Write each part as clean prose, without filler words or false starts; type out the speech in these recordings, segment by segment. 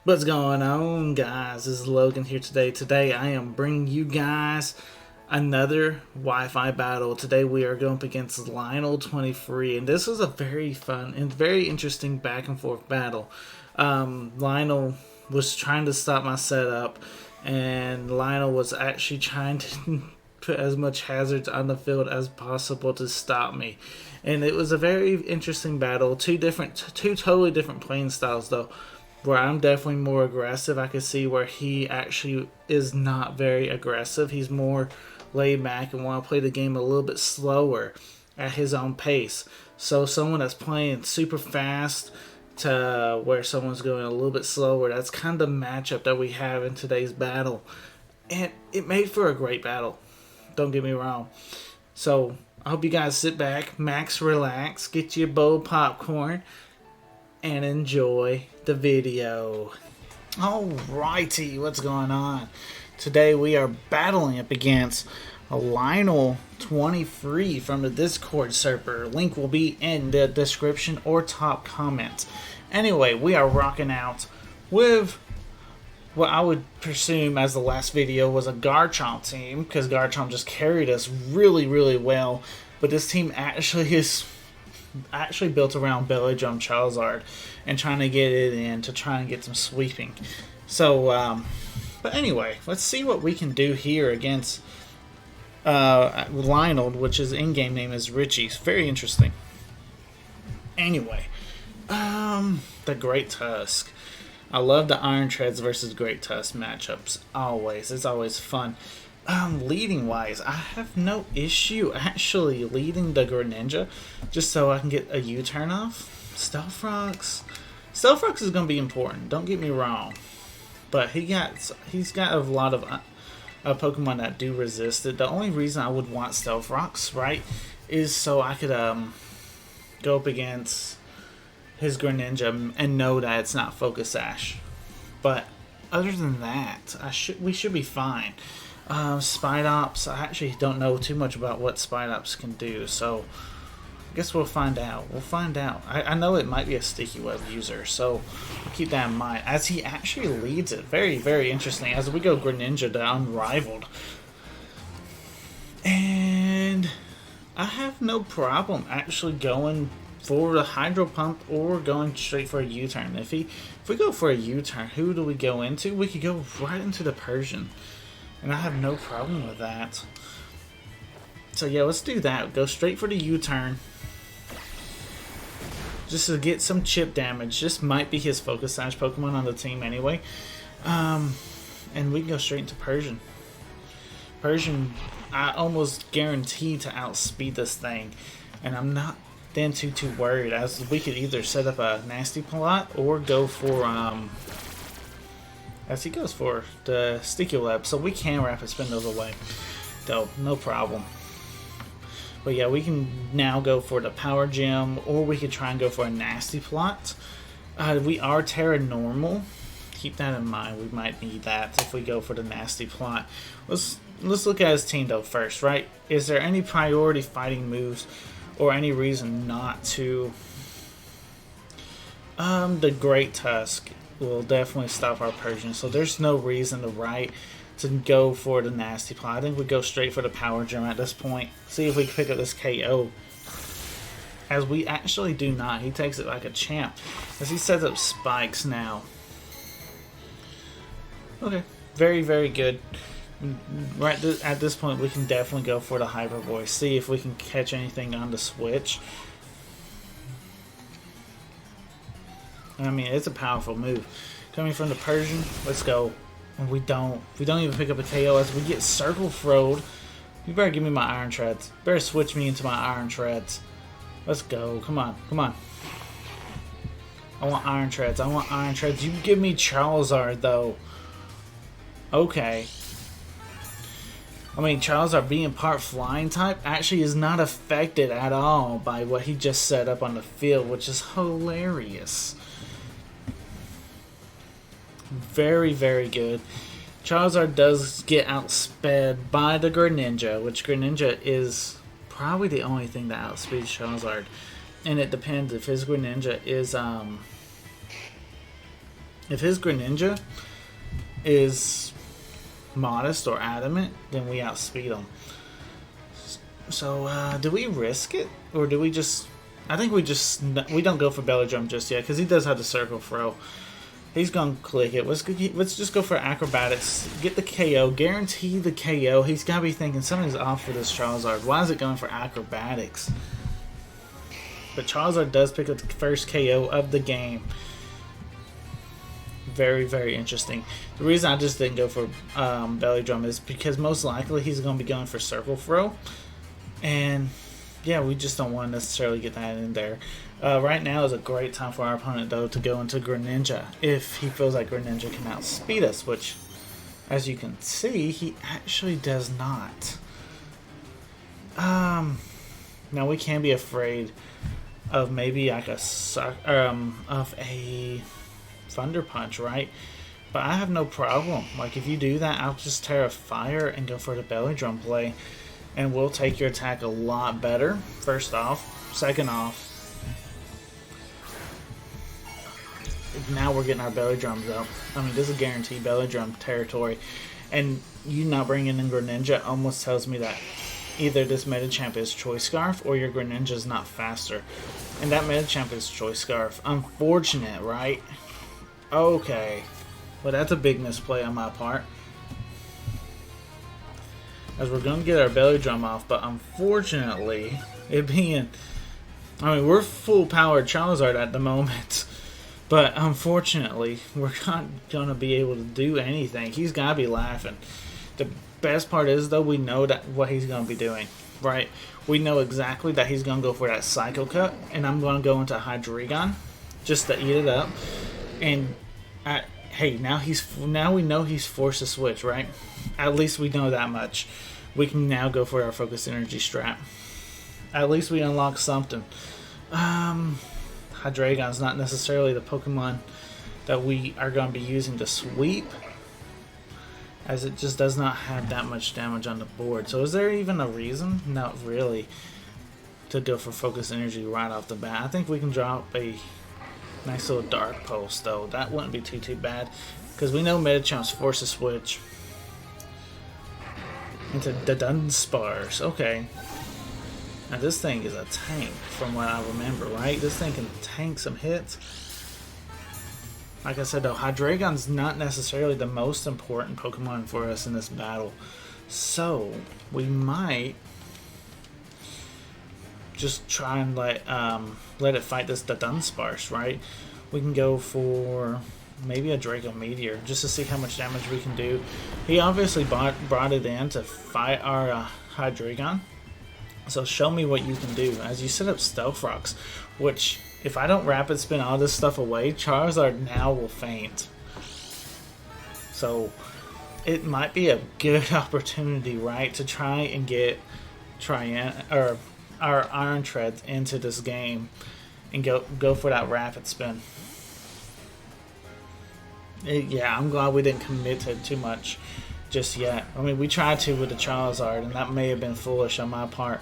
What's going on, guys? This is Logan here today. Today I am bringing you guys another Wi-Fi battle. Today we are going up against Lionel 23, and this was a very fun and very interesting back and forth battle. Lionel was trying to stop my setup, and Lionel was actually trying to put as much hazards on the field as possible to stop me. And it was a very interesting battle. Two totally different playing styles though. Where I'm definitely more aggressive, I can see where he actually is not very aggressive. He's more laid back and want to play the game a little bit slower at his own pace. So someone that's playing super fast to where someone's going a little bit slower, that's kind of the matchup that we have in today's battle. And it made for a great battle. Don't get me wrong. So I hope you guys sit back, max relax, get you a bowl of popcorn, and enjoy the video. Alrighty, what's going on? Today we are battling up against a Lionel 23 from the Discord server. Link will be in the description or top comment. Anyway, we are rocking out with what I would presume as the last video was a Garchomp team, because Garchomp just carried us really well. But this team actually built around Belly Drum Charizard and trying to get it in to try and get some sweeping. So, but anyway, let's see what we can do here against Lionel, which his in-game name is Richie. It's very interesting. Anyway, the Great Tusk. I love the Iron Treads versus Great Tusk matchups. Always. It's always fun. Leading wise, I have no issue actually leading the Greninja just so I can get a U-turn off. Stealth Rocks is going to be important, don't get me wrong, but he's got a lot of Pokemon that do resist it. The only reason I would want Stealth Rocks, right, is so I could go up against his Greninja and know that it's not Focus Sash. But other than that, we should be fine. Spidops, I actually don't know too much about what Spidops can do, so I guess we'll find out. I know it might be a Sticky Web user, so keep that in mind. As he actually leads it, very interesting. As we go Greninja to Unrivaled. And I have no problem actually going for the Hydro Pump or going straight for a U-turn. If we go for a U-turn, who do we go into? We could go right into the Persian. And I have no problem with that. So yeah, let's do that. Go straight for the U-turn. Just to get some chip damage. This might be his Focus Sash Pokemon on the team anyway. And we can go straight into Persian. Persian, I almost guarantee to outspeed this thing. And I'm not then too worried, as we could either set up a nasty plot or go for as he goes for the Sticky Web, so we can Rapid Spin those away, though, no problem. But yeah, we can now go for the Power Gem, or we could try and go for a Nasty Plot. We are Terra Normal. Keep that in mind. We might need that if we go for the Nasty Plot. Let's look at his team though first, right? Is there any priority fighting moves, or any reason not to? The Great Tusk will definitely stop our Persian, so there's no reason to go for the Nasty Plot. I think we go straight for the Power Gem at this point. See if we can pick up this KO. As we actually do not. He takes it like a champ. As he sets up spikes now. Okay. Very good. Right at this point, we can definitely go for the Hyper Voice. See if we can catch anything on the switch. I mean, it's a powerful move. Coming from the Persian, let's go. And we don't even pick up a KO as we get Circle Throwed. You better give me my Iron Treads. Better switch me into my Iron Treads. Let's go. Come on. I want Iron Treads. You give me Charizard though. Okay. I mean, Charizard being part flying type actually is not affected at all by what he just set up on the field, which is hilarious. Very good. Charizard does get outsped by the Greninja, which Greninja is probably the only thing that outspeeds Charizard. And it depends if his Greninja is If his Greninja is modest or adamant, then we outspeed him. So, do we risk it? Or do we just... I think we don't go for Belly Drum just yet, because he does have the Circle Throw. He's going to click it. Let's just go for Acrobatics. Get the KO. Guarantee the KO. He's got to be thinking something's off for this Charizard. Why is it going for Acrobatics? But Charizard does pick up the first KO of the game. Very, very interesting. The reason I just didn't go for Belly Drum is because most likely he's going to be going for Circle Throw. And yeah, we just don't want to necessarily get that in there. Right now is a great time for our opponent, though, to go into Greninja if he feels like Greninja can outspeed us, which, as you can see, he actually does not. Now we can be afraid of maybe like a Thunder Punch, right? But I have no problem. Like, if you do that, I'll just Terra Fire and go for the Belly Drum play, and we'll take your attack a lot better. First off, second off, now we're getting our Belly Drums up. I mean, this is guaranteed Belly Drum territory. And you not bringing in Greninja almost tells me that either this Metachamp is Choice Scarf or your Greninja is not faster. And that Metachamp is Choice Scarf. Unfortunate, right? Okay. Well, that's a big misplay on my part. As we're going to get our Belly Drum off, but unfortunately, it being... I mean, we're full-powered Charizard at the moment. But unfortunately, we're not going to be able to do anything. He's got to be laughing. The best part is, though, we know that what he's going to be doing, right? We know exactly that he's going to go for that Psycho Cut, and I'm going to go into Hydreigon just to eat it up. And, hey, now we know he's forced to switch, right? At least we know that much. We can now go for our Focus Energy strat. At least we unlock something. Hydreigon's not necessarily the Pokemon that we are going to be using to sweep, as it just does not have that much damage on the board. So is there even a reason? Not really, to go for Focus Energy right off the bat. I think we can drop a nice little Dark Pulse, though. That wouldn't be too bad, because we know Medichamp's forced to switch into the Dunsparce. Okay. Now this thing is a tank from what I remember, right? This thing can tank some hits. Like I said, though, Hydreigon's not necessarily the most important Pokemon for us in this battle. So we might just try and let it fight the Dunsparce, right? We can go for maybe a Draco Meteor just to see how much damage we can do. He obviously brought it in to fight our Hydreigon. So show me what you can do as you set up Stealth Rocks, which if I don't Rapid Spin all this stuff away, Charizard now will faint. So it might be a good opportunity, right, to try and get our Iron Treads into this game and go for that Rapid Spin. Yeah, I'm glad we didn't commit to too much just yet. I mean, we tried to with the Charizard, and that may have been foolish on my part.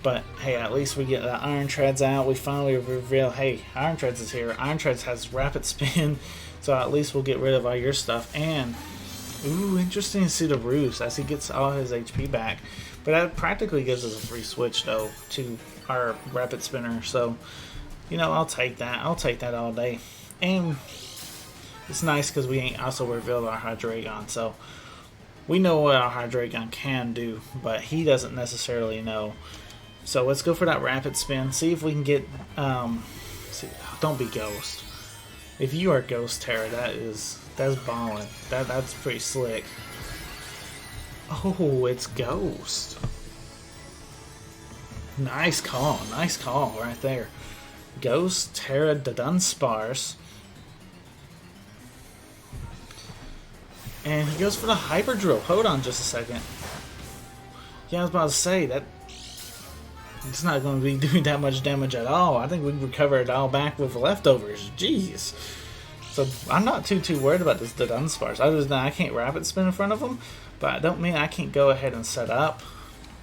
But hey, at least we get the Iron Treads out. We finally reveal, hey, Iron Treads is here. Iron Treads has Rapid Spin, so at least we'll get rid of all your stuff. And ooh, interesting to see the Roost as he gets all his HP back. But that practically gives us a free switch, though, to our Rapid Spinner. So, you know, I'll take that. I'll take that all day. And it's nice because we ain't also revealed our Hydreigon, so we know what our Hydreigon can do, but he doesn't necessarily know. So let's go for that Rapid Spin. See if we can get... don't be Ghost. If you are Ghost Terra, that's ballin'. That's pretty slick. Oh, it's Ghost. Nice call right there. Ghost Terra the Dunsparce. And he goes for the Hyper Drill. Hold on just a second. Yeah, I was about to say that it's not going to be doing that much damage at all. I think we can recover it all back with leftovers. Jeez. So I'm not too worried about this Dunsparce. Other than I can't Rapid Spin in front of him, but I don't mean I can't go ahead and set up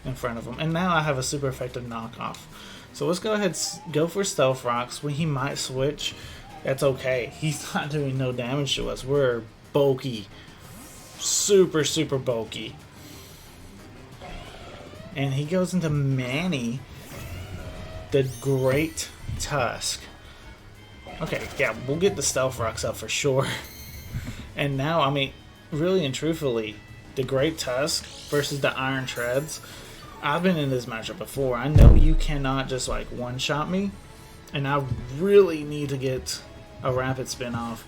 in front of him. And now I have a super effective knockoff. So let's go ahead and go for Stealth Rocks when he might switch. That's okay. He's not doing no damage to us. We're bulky. Super, super bulky. And he goes into Manny, the Great Tusk. Okay, yeah, we'll get the Stealth Rocks up for sure. And now, I mean, really and truthfully, the Great Tusk versus the Iron Treads. I've been in this matchup before. I know you cannot just like one-shot me. And I really need to get a Rapid Spin off.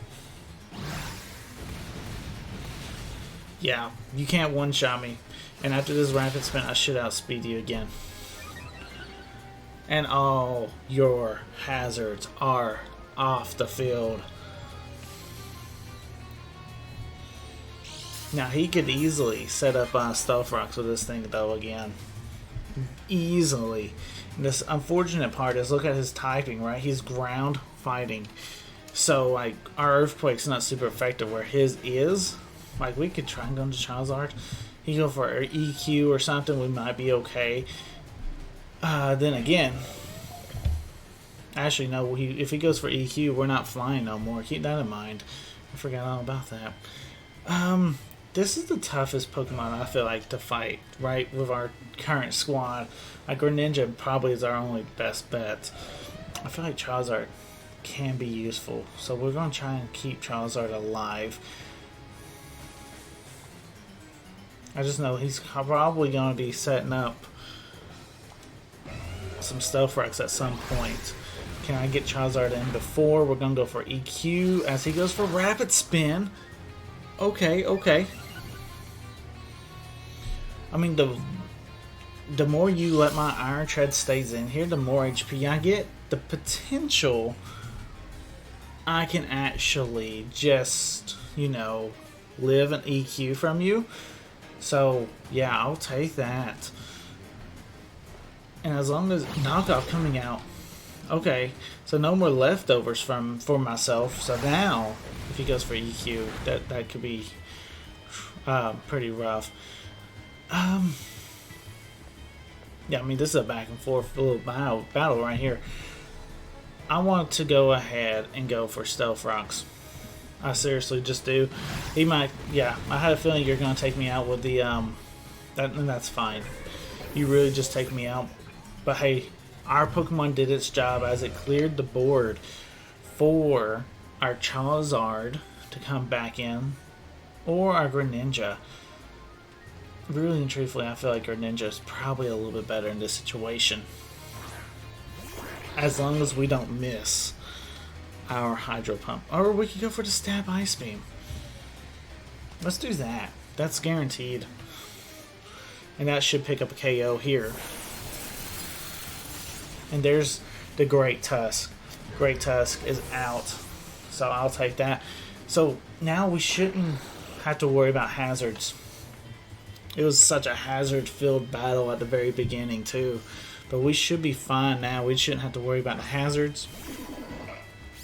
Yeah, you can't one-shot me. And after this Rapid Spin, I should outspeed you again. And all your hazards are off the field. Now, he could easily set up Stealth Rocks with this thing, though, again. Easily. And this unfortunate part is, look at his typing, right? He's ground fighting. So, like, our Earthquake's not super effective where his is. Like, we could try and go into Charizard. He go for an EQ or something, we might be okay. Then again, actually, no, if he goes for EQ, we're not flying no more. Keep that in mind. I forgot all about that. This is the toughest Pokemon I feel like to fight, right, with our current squad. Like, Greninja probably is our only best bet. I feel like Charizard can be useful, so we're going to try and keep Charizard alive. I just know he's probably going to be setting up some Stealth Rocks at some point. Can I get Charizard in before? We're going to go for EQ as he goes for Rapid Spin. Okay, okay. I mean, the more you let my Iron Tread stays in here, the more HP I get. The potential I can actually just, you know, live an EQ from you. So, yeah, I'll take that. And as long as knockoff coming out, okay, so no more leftovers for myself. So now, if he goes for EQ, that could be pretty rough. Yeah, I mean, this is a back and forth little battle right here. I want to go ahead and go for Stealth Rocks. I seriously just do. He might, yeah, I had a feeling you're going to take me out with the, and that's fine. You really just take me out. But hey, our Pokemon did its job as it cleared the board for our Charizard to come back in, or our Greninja. Really and truthfully, I feel like Greninja is probably a little bit better in this situation. As long as we don't miss our Hydro Pump. Or we could go for the Stab Ice Beam. Let's do that. That's guaranteed. And that should pick up a KO here. And there's the Great Tusk. Great Tusk is out. So I'll take that. So now we shouldn't have to worry about hazards. It was such a hazard-filled battle at the very beginning too. But we should be fine now. We shouldn't have to worry about the hazards.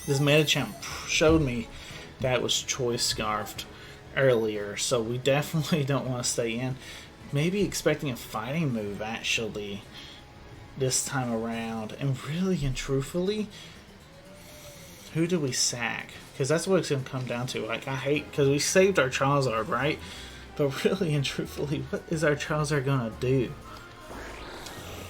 This Medicham showed me that it was Choice Scarfed earlier. So we definitely don't want to stay in. Maybe expecting a fighting move actually this time around. And really and truthfully, who do we sack? Because that's what it's going to come down to. Like, I hate, because we saved our Charizard, right? But really and truthfully, what is our Charizard going to do?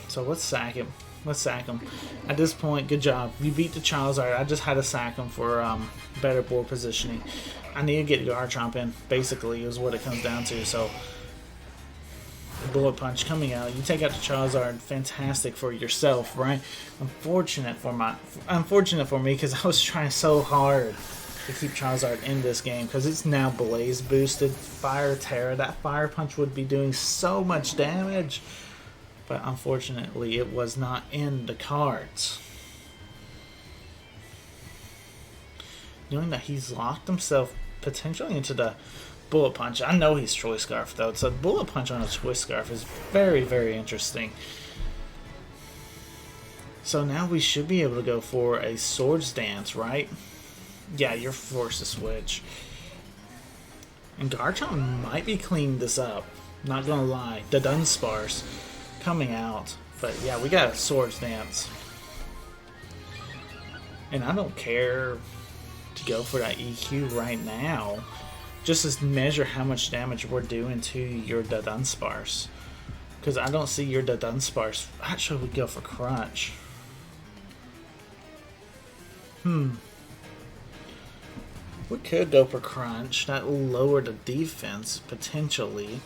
So let's sack him. Let's sack him. At this point, good job. You beat the Charizard. I just had to sack him for better board positioning. I need to get Garchomp in, basically, is what it comes down to. So, Bullet Punch coming out. You take out the Charizard. Fantastic for yourself, right? Unfortunate for me, because I was trying so hard to keep Charizard in this game, because it's now Blaze boosted. Fire Terra. That Fire Punch would be doing so much damage. But unfortunately, it was not in the cards. Knowing that he's locked himself potentially into the Bullet Punch. I know he's Choice Scarf though. So Bullet Punch on a Choice Scarf is very, very interesting. So now we should be able to go for a Swords Dance, right? Yeah, you're forced to switch. And Garchomp might be cleaning this up. Not gonna lie. The Dunsparce coming out. But yeah, we got a Swords Dance. And I don't care to go for that EQ right now, just to measure how much damage we're doing to your Dunsparce. Because I don't see your Dunsparce. Actually, we go for Crunch. We could go for Crunch. That will lower the defense, potentially.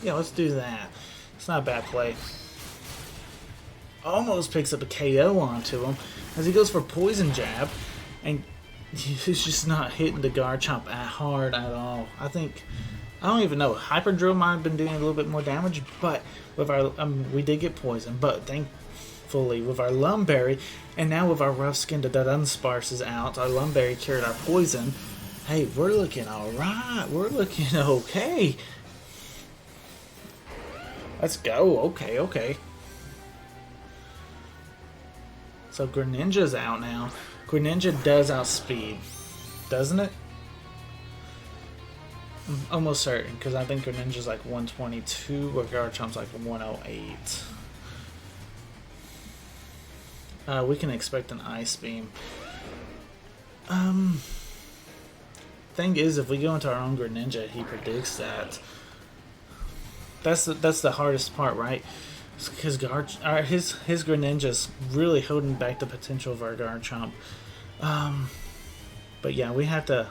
Yeah, let's do that. It's not a bad play. Almost picks up a KO onto him as he goes for Poison Jab. And he's just not hitting the Garchomp hard at all. I don't even know. Hyper Drill might have been doing a little bit more damage, but with our we did get poisoned. But thankfully, with our Lumberry, and now with our Rough Skin, the Dunsparce is out. Our Lumberry cured our poison. Hey, we're looking all right. We're looking okay. Let's go. Okay. So Greninja's out now. Greninja does outspeed, doesn't it? I'm almost certain, because I think Greninja's like 122, or Garchomp's like 108. We can expect an Ice Beam. Thing is, if we go into our own Greninja, he predicts that. That's the hardest part, right? Because his Greninja's really holding back the potential of our Garchomp. But yeah, we'll have to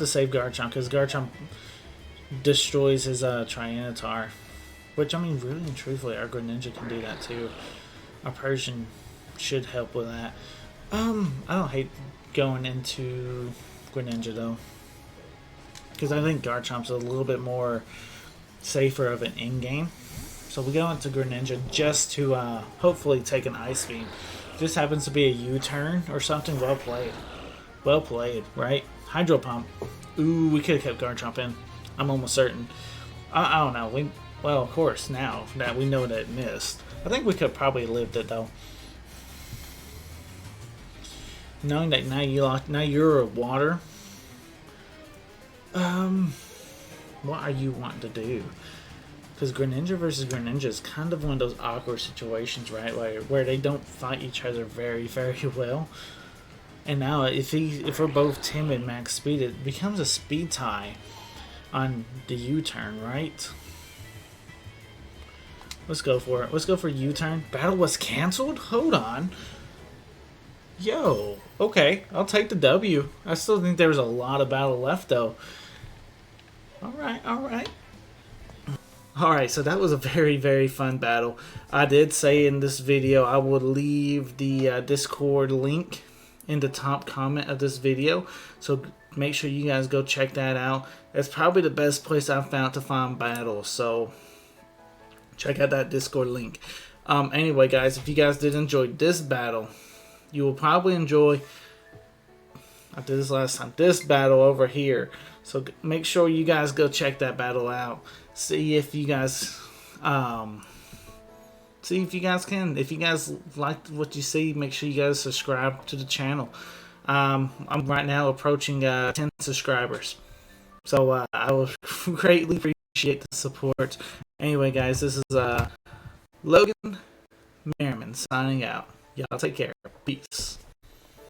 save Garchomp, because Garchomp destroys his Tyranitar. Which, I mean, really and truthfully, our Greninja can do that too. Our Persian should help with that. I don't hate going into Greninja though, because I think Garchomp's a little bit more safer of an in-game. So we go into Greninja just to hopefully take an Ice Beam. This happens to be a U-turn or something. Well played. Well played, right? Hydro Pump. Ooh, we could have kept Garchomp in. I'm almost certain. I don't know. Well, of course, now that we know that it missed. I think we could probably lived it though. Knowing that now you're a water. What are you wanting to do? Because Greninja versus Greninja is kind of one of those awkward situations, right? Where they don't fight each other very, very well. And now, if we're both timid max speed, it becomes a speed tie on the U-turn, right? Let's go for it. Let's go for U-turn. Battle was canceled? Hold on. Yo. Okay, I'll take the W. I still think there was a lot of battle left, though. Alright. Alright, so that was a very, very fun battle. I did say in this video I would leave the Discord link in the top comment of this video. So make sure you guys go check that out. It's probably the best place I've found to find battles. So check out that Discord link. Anyway, guys, if you guys did enjoy this battle, you will probably enjoy, I did this last time, this battle over here. So make sure you guys go check that battle out. See if you guys can. If you guys liked what you see, make sure you guys subscribe to the channel. I'm right now approaching 10 subscribers. So I would greatly appreciate the support. Anyway, guys, this is Logan Merriman signing out. Y'all take care. Peace.